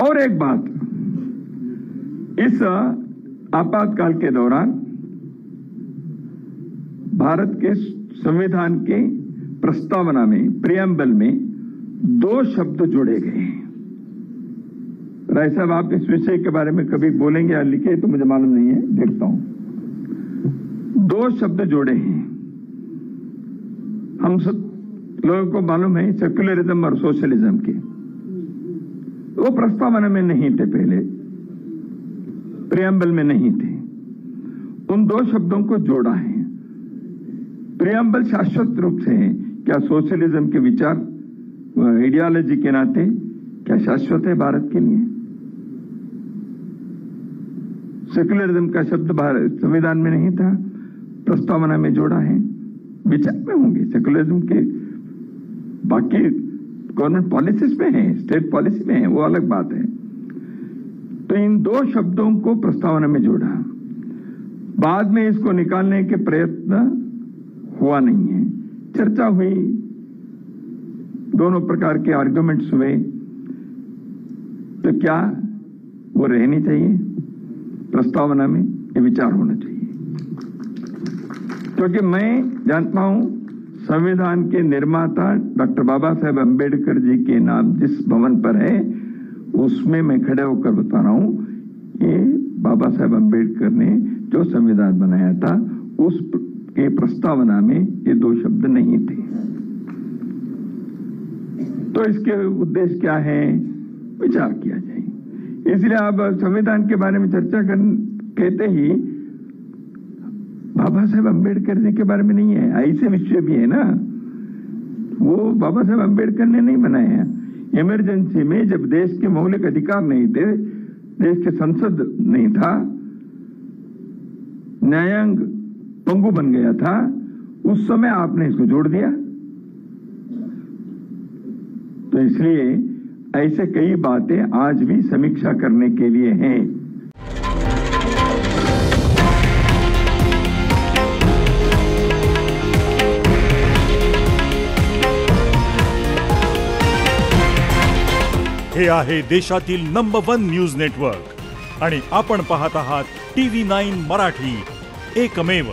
और एक बात, इस आपातकाल के दौरान भारत के संविधान के प्रस्तावना में, प्रियम्बल में 2 शब्द जोड़े गए हैं। राय साहब, आप इस विषय के बारे में कभी बोलेंगे या लिखे तो मुझे मालूम नहीं है, देखता हूं। 2 शब्द जोड़े हैं। हम सब लोगों को मालूम है सेक्युलरिज्म और सोशलिज्म के, वो प्रस्तावना में नहीं थे, पहले प्रियम्बल में नहीं थे। उन 2 शब्दों को जोड़ा है। प्रियम्बल शाश्वत रूप से है। क्या सोशलिज्म के विचार आइडियोलॉजी के नाते क्या शाश्वत है भारत के लिए? सेक्युलरिज्म का शब्द भारत संविधान में नहीं था, प्रस्तावना में जोड़ा है। विचार में होंगे सेक्युलरिज्म के, बाकी गवर्नमेंट पॉलिसीज में है, स्टेट पॉलिसी में है, वो अलग बात है। तो इन 2 शब्दों को प्रस्तावना में जोड़ा। बाद में इसको निकालने के प्रयत्न हुआ नहीं है। चर्चा हुई, दोनों प्रकार के आर्गुमेंट्स हुए, तो क्या वो रहनी चाहिए प्रस्तावना में? ये विचार होना चाहिए, क्योंकि मैं जानता हूं संविधान के निर्माता डॉक्टर बाबा साहेब अम्बेडकर जी के नाम जिस भवन पर है, उसमें मैं खड़े होकर बता रहा हूं, ये बाबा साहेब अम्बेडकर ने जो संविधान बनाया था उस के प्रस्तावना में ये 2 शब्द नहीं थे। तो इसके उद्देश्य क्या है, विचार किया जाए। इसलिए आप संविधान के बारे में चर्चा कहते ही बाबा साहेब अम्बेडकर जी के बारे में नहीं है, ऐसे विषय भी है ना, वो बाबा साहेब अम्बेडकर ने नहीं बनाया। इमरजेंसी में जब देश के मौलिक अधिकार नहीं थे, देश के संसद नहीं था, न्यायांग पंगु बन गया था, उस समय आपने इसको जोड़ दिया। तो इसलिए ऐसे कई बातें आज भी समीक्षा करने के लिए हैं। हे आहे देशातील नंबर 1 न्यूज नेटवर्क आणि आपण पाहत आहात TV9 मराठी, एकमेव।